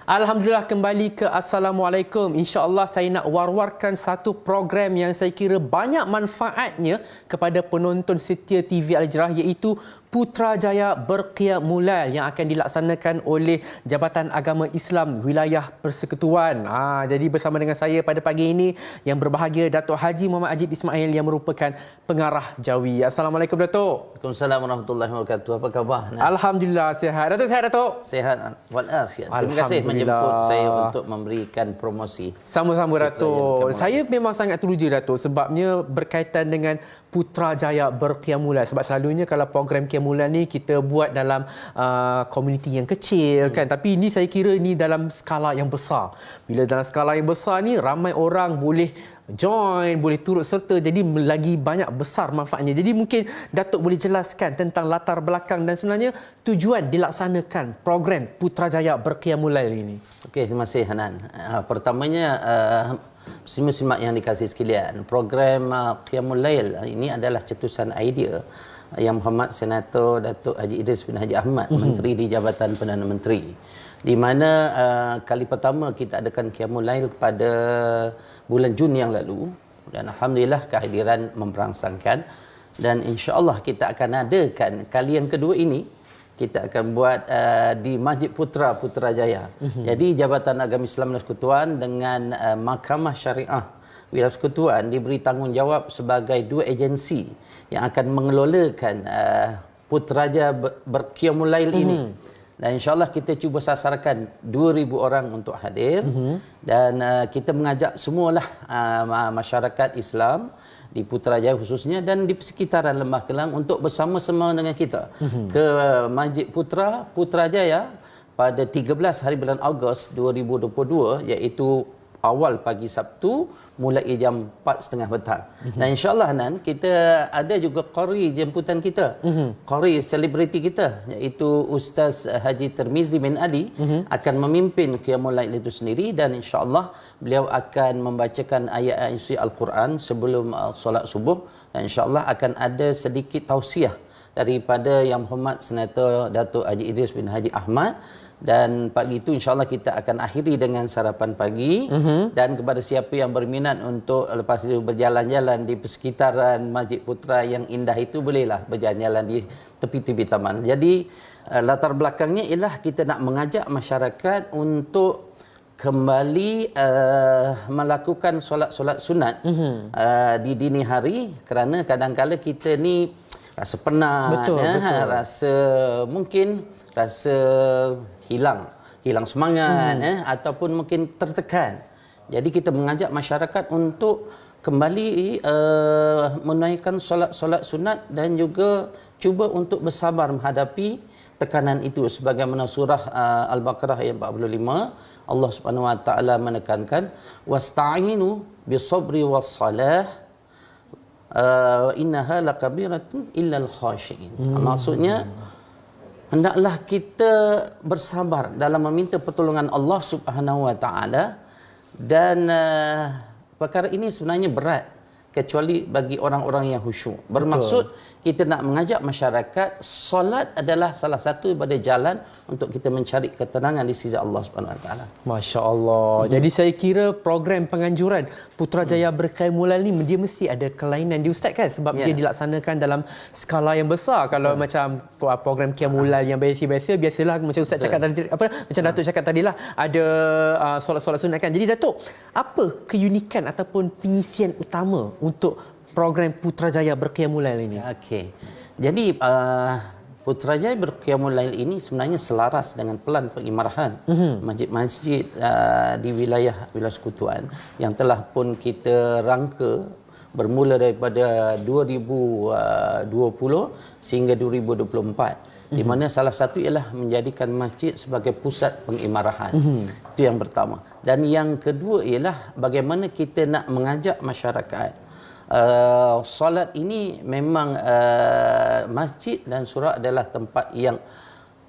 Alhamdulillah, kembali ke Assalamualaikum. InsyaAllah saya nak war-warkan satu program yang saya kira banyak manfaatnya kepada penonton setia TV Al-Hijrah, iaitu Putrajaya Berqiyamul Lail yang akan dilaksanakan oleh Jabatan Agama Islam Wilayah Persekutuan. Jadi bersama dengan saya pada pagi ini yang berbahagia Datuk Haji Muhammad Ajib Ismail yang merupakan pengarah Jawi. Assalamualaikum Datuk. Waalaikumsalam warahmatullahi wabarakatuh. Apa khabar? Alhamdulillah sihat. Datuk sihat Datuk? Sehat walafiat. Terima kasih menjemput saya untuk memberikan promosi. Sama-sama Datuk. Saya memang sangat teruja Datuk sebabnya berkaitan dengan Putrajaya Berqiyamul Lail. Sebab selalunya kalau program Qiyamul Lail ni kita buat dalam komuniti yang kecil kan. Tapi ini saya kira ini dalam skala yang besar. Bila dalam skala yang besar ni ramai orang boleh join, boleh turut serta, jadi lagi banyak besar manfaatnya. Jadi mungkin Datuk boleh jelaskan tentang latar belakang dan sebenarnya tujuan dilaksanakan program Putrajaya Berqiyamul Lail ini. Okey, terima kasih Hanan. Pertamanya muslim-muslimat yang dikasihi sekalian, program Qiyamul Lail ini adalah cetusan idea Yang Muhammad Senator Datuk Haji Idris bin Haji Ahmad, Menteri di Jabatan Perdana Menteri, di mana kali pertama kita adakan Qiyamul Lail pada bulan Jun yang lalu, dan alhamdulillah kehadiran memperangsangkan, dan insya-Allah kita akan adakan kali yang kedua ini. Kita akan buat di Masjid Putrajaya. Jadi Jabatan Agama Islam Wilayah Persekutuan dengan Mahkamah Syariah Wilayah Persekutuan diberi tanggungjawab sebagai dua agensi yang akan mengelolakan Putrajaya Berqiyamul Lail ini. Dan insyaAllah kita cuba sasarkan 2,000 orang untuk hadir. Dan kita mengajak semualah masyarakat Islam di Putrajaya khususnya dan di sekitaran Lembah Kelang untuk bersama-sama dengan kita ke Masjid Putrajaya pada 13 hari bulan Ogos 2022, iaitu awal pagi Sabtu mulai jam 4.30 petang. Dan insyaAllah Nan, kita ada juga qari jemputan kita, qari selebriti kita, iaitu Ustaz Haji Tirmizi bin Ali akan memimpin Qiyamul Lail itu sendiri, dan insyaAllah beliau akan membacakan ayat-ayat suci Al-Quran sebelum solat subuh, dan insyaAllah akan ada sedikit tausiah daripada Yang Muhammad Senator Datuk Haji Idris bin Haji Ahmad. Dan pagi itu insyaAllah kita akan akhiri dengan sarapan pagi. Dan kepada siapa yang berminat untuk lepas itu berjalan-jalan di persekitaran Masjid Putra yang indah itu, bolehlah berjalan-jalan di tepi-tepi taman. Jadi latar belakangnya ialah kita nak mengajak masyarakat untuk kembali melakukan solat-solat sunat di dini hari, kerana kadang-kadang kita ni rasa penat, betul. Rasa mungkin hilang semangat, ataupun mungkin tertekan. Jadi kita mengajak masyarakat untuk kembali menunaikan solat-solat sunat dan juga cuba untuk bersabar menghadapi tekanan itu. Sebagaimana surah Al-Baqarah ayat 45, Allah Subhanahu Wa Taala menekankan wasta'inu bisabri wassalah innaha lakabiratun illal khashiin. Maksudnya hendaklah kita bersabar dalam meminta pertolongan Allah Subhanahu Wa Taala, dan perkara ini sebenarnya berat kecuali bagi orang-orang yang khusyuk. Bermaksud kita nak mengajak masyarakat, solat adalah salah satu daripada jalan untuk kita mencari ketenangan di sisi Allah Subhanahu Wa Taala. Masya-Allah. Jadi saya kira program penganjuran Putrajaya Berqiyamul Lail ni dia mesti ada kelainan di Ustaz kan, sebab dia dilaksanakan dalam skala yang besar. Kalau macam program Qiyamul Lail yang biasa-biasa, biasalah macam Ustaz cakap tadi, macam Datuk cakap tadilah, ada solat-solat sunat kan. Jadi Datuk, apa keunikan ataupun pengisian utama untuk program Putrajaya Berqiyamul Lail ini? Okey. Jadi Putrajaya Berqiyamul Lail ini sebenarnya selaras dengan pelan pengimarahan masjid-masjid di wilayah Persekutuan yang telah pun kita rangka bermula daripada 2020 sehingga 2024. Di mana salah satu ialah menjadikan masjid sebagai pusat pengimarahan. Itu yang pertama. Dan yang kedua ialah bagaimana kita nak mengajak masyarakat. Solat ini memang masjid dan surau adalah tempat yang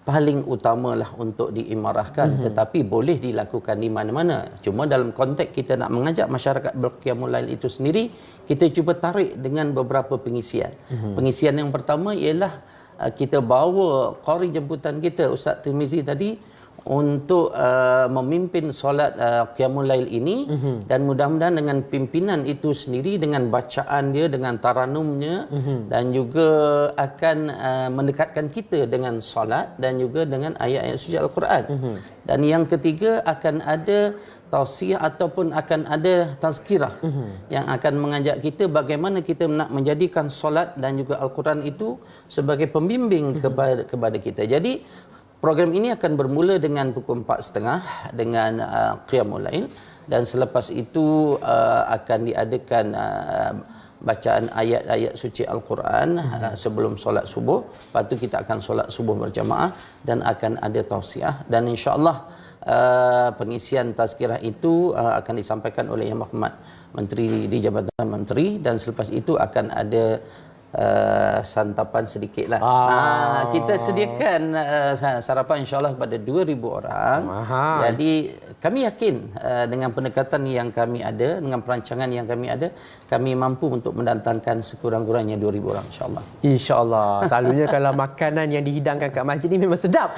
paling utamalah untuk diimarahkan, tetapi boleh dilakukan di mana-mana. Cuma dalam konteks kita nak mengajak masyarakat Berqiyamul Lail itu sendiri, kita cuba tarik dengan beberapa pengisian. Pengisian yang pertama ialah kita bawa qari jemputan kita Ustaz Tirmizi tadi untuk memimpin solat Qiyamul Lail ini, dan mudah-mudahan dengan pimpinan itu sendiri, dengan bacaan dia, dengan taranumnya, dan juga akan mendekatkan kita dengan solat dan juga dengan ayat-ayat suci Al-Quran. Dan yang ketiga, akan ada tausiah ataupun akan ada tazkirah yang akan mengajak kita bagaimana kita nak menjadikan solat dan juga Al-Quran itu sebagai pembimbing kepada kita. Jadi program ini akan bermula dengan pukul 4.30 dengan Qiyamul Lail, dan selepas itu akan diadakan bacaan ayat-ayat suci Al-Quran sebelum solat subuh. Lepas tu kita akan solat subuh berjamaah dan akan ada tausiah, dan insya-Allah pengisian tazkirah itu akan disampaikan oleh Yang Berhormat Menteri di Jabatan Menteri, dan selepas itu akan ada santapan sedikit lah. Kita sediakan sarapan insyaAllah kepada 2,000 orang. Jadi kami yakin dengan pendekatan yang kami ada, dengan perancangan yang kami ada, kami mampu untuk mendatangkan sekurang-kurangnya 2,000 orang insyaAllah. InsyaAllah. Selalunya kalau makanan yang dihidangkan kat masjid ni memang sedap.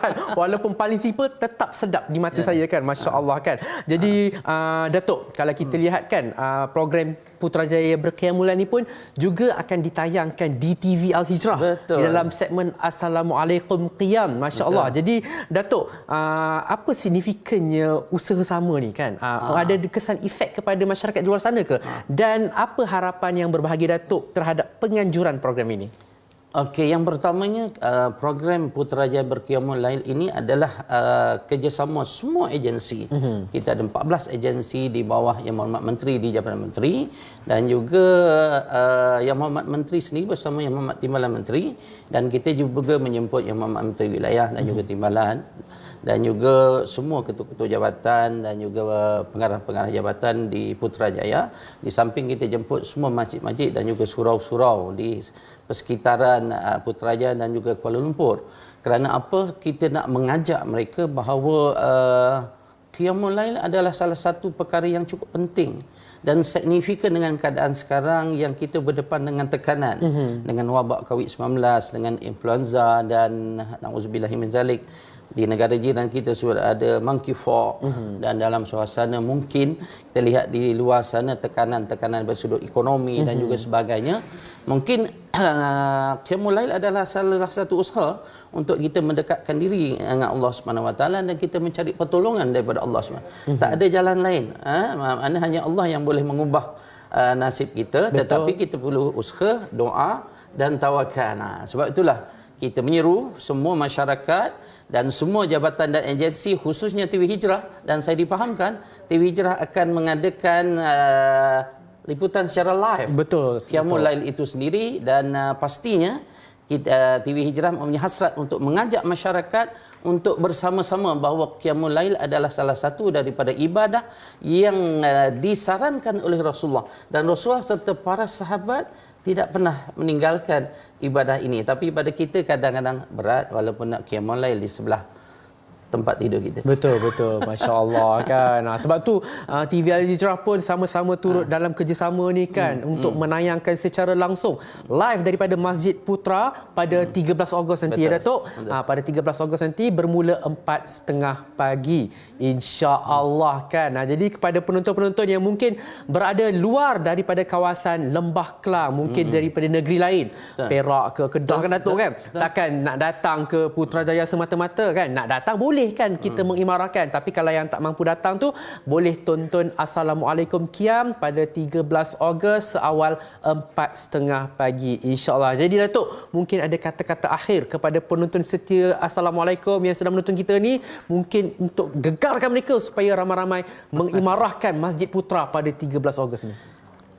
Kan? Walaupun paling simple, tetap sedap di mata saya kan. Masya Allah kan. Jadi Datuk, kalau kita lihat kan program Putrajaya Berqiyamul Lail ni pun juga akan ditayangkan di TV Al-Hijrah. Betul. Di dalam segmen Assalamualaikum Qiyam. Masya Allah. Jadi Datuk, apa signifikannya usaha sama ni kan? Ada kesan efek kepada masyarakat di luar sana ke? Dan apa harapan yang berbahagia Datuk terhadap penganjuran program ini? Okey, yang pertamanya program Putrajaya Berqiyamul Lail ini adalah kerjasama semua agensi. Kita ada 14 agensi di bawah Yang Berhormat Menteri di Jabatan Menteri, dan juga Yang Berhormat Menteri sendiri bersama Yang Berhormat Timbalan Menteri, dan kita juga menjemput Yang Berhormat Menteri Wilayah dan juga Timbalan, dan juga semua ketua-ketua jabatan dan juga pengarah-pengarah jabatan di Putrajaya. Di samping kita jemput semua masjid-masjid dan juga surau-surau di persekitaran Putrajaya dan juga Kuala Lumpur. Kerana apa? Kita nak mengajak mereka bahawa Qiyamul Lail adalah salah satu perkara yang cukup penting dan signifikan dengan keadaan sekarang yang kita berdepan dengan tekanan, dengan wabak COVID-19, dengan influenza, dan na'udzubillah min zalik, di negara jiran kita sudah ada monkeypox, dan dalam suasana mungkin kita lihat di luar sana tekanan-tekanan dari sudut ekonomi dan juga sebagainya. Mungkin Qiyamul Lail adalah salah satu usaha untuk kita mendekatkan diri dengan Allah Subhanahu Wa Taala dan kita mencari pertolongan daripada Allah Subhanahu. Tak ada jalan lain. Maknanya hanya Allah yang boleh mengubah nasib kita. Betul. Tetapi kita perlu usaha, doa dan tawakal. Sebab itulah kita menyeru semua masyarakat dan semua jabatan dan agensi, khususnya TV Hijrah, dan saya dipahamkan TV Hijrah akan mengadakan liputan secara live. Betul. Qiyamul Lail itu sendiri, dan pastinya kita, TV Hijrah mempunyai hasrat untuk mengajak masyarakat untuk bersama-sama bahawa Qiyamul Lail adalah salah satu daripada ibadah yang disarankan oleh Rasulullah, dan Rasulullah serta para sahabat tidak pernah meninggalkan ibadah ini. Tapi pada kita kadang-kadang berat walaupun nak Qiyamul Lail di sebelah tempat tidur kita. Betul, betul. Masya Allah kan. Sebab tu TV Al-Hijrah pun sama-sama turut dalam kerjasama ni kan untuk menayangkan secara langsung live daripada Masjid Putra pada 13 Ogos nanti. Ya Datuk. Pada 13 Ogos nanti bermula 4.30 pagi. Insya-Allah kan. Jadi kepada penonton-penonton yang mungkin berada luar daripada kawasan Lembah Kelang, mungkin daripada negeri lain, Perak ke Kedah kan Datuk kan. Takkan nak datang ke Putrajaya semata-mata kan. Nak datang boleh kan kita mengimarahkan, tapi kalau yang tak mampu datang tu boleh tonton Assalamualaikum Qiyam pada 13 Ogos seawal 4.30 pagi insya-Allah. Jadi Datuk, mungkin ada kata-kata akhir kepada penonton setia Assalamualaikum yang sedang menonton kita ni, mungkin untuk gegarkan mereka supaya ramai-ramai mengimarahkan Masjid Putra pada 13 Ogos ni.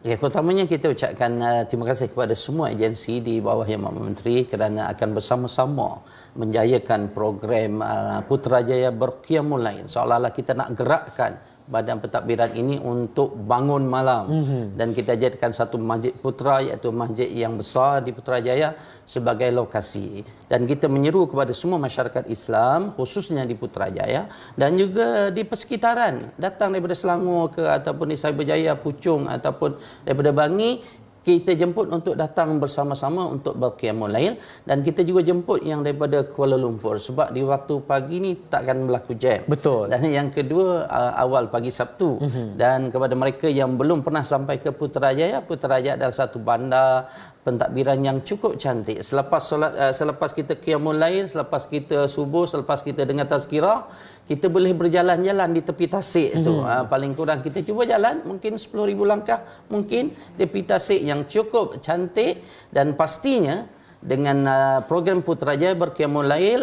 Ya, pertamanya kita ucapkan terima kasih kepada semua agensi di bawah Yang Berhormat Menteri kerana akan bersama-sama menjayakan program Putrajaya Berqiyamul Lail. Seolah-olah kita nak gerakkan badan pentadbiran ini untuk bangun malam, dan kita jadikan satu masjid putra, iaitu masjid yang besar di Putrajaya sebagai lokasi, dan kita menyeru kepada semua masyarakat Islam khususnya di Putrajaya dan juga di persekitaran, datang daripada Selangor ke ataupun di Cyberjaya, Puchong ataupun daripada Bangi, kita jemput untuk datang bersama-sama untuk berqiyamul lail, dan kita juga jemput yang daripada Kuala Lumpur sebab di waktu pagi ni takkan berlaku jam. Betul. Dan yang kedua awal pagi Sabtu. Dan kepada mereka yang belum pernah sampai ke Putrajaya, Putrajaya adalah satu bandar pentadbiran yang cukup cantik. Selepas kita qiyamul lail, selepas kita subuh, selepas kita dengar tazkirah, kita boleh berjalan-jalan di tepi tasik tu. Paling kurang kita cuba jalan mungkin 10,000 langkah mungkin tepi tasik yang cukup cantik, dan pastinya dengan program Putrajaya berqiyamul lail,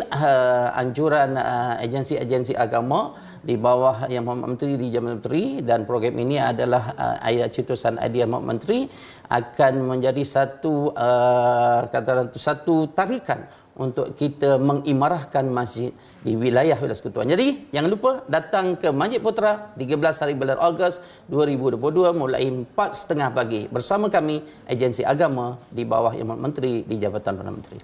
anjuran agensi-agensi agama di bawah Yang Berhormat Menteri di Jabatan Menteri, dan program ini adalah cetusan idea Yang Menteri, akan menjadi satu satu tarikan untuk kita mengimarahkan masjid di wilayah Persekutuan. Jadi jangan lupa datang ke Masjid Putra 13 hari bulan Ogos 2022 mulai 4.30 pagi bersama kami agensi agama di bawah Yang Berhormat Menteri di Jabatan Perdana Menteri.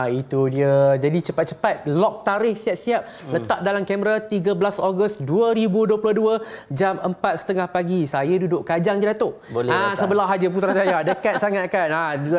Itu dia. Jadi cepat-cepat lock tarikh, siap-siap letak dalam kamera 13 Ogos 2022 jam 4.30 pagi. Saya duduk Kajang je Datuk. Boleh sebelah Haji Putrajaya, dekat sangat kan.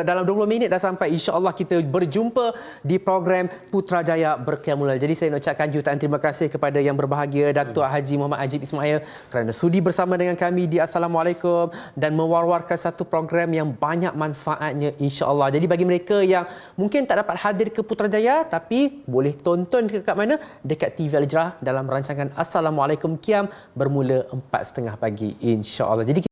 Dalam 20 minit dah sampai, insya-Allah kita berjumpa di program Putrajaya berqiyamul lail. Jadi saya nak ucapkan jutaan terima kasih kepada yang berbahagia Datuk Haji Muhammad Ajib Ismail kerana sudi bersama dengan kami di Assalamualaikum dan mewar-warkan satu program yang banyak manfaatnya, insya-Allah. Jadi bagi mereka yang mungkin tak dapat hadir ke Putrajaya tapi boleh tonton dekat mana? Dekat TV Al-Hijrah dalam rancangan Assalamualaikum Qiyam bermula 4.30 pagi, insya-Allah. Jadi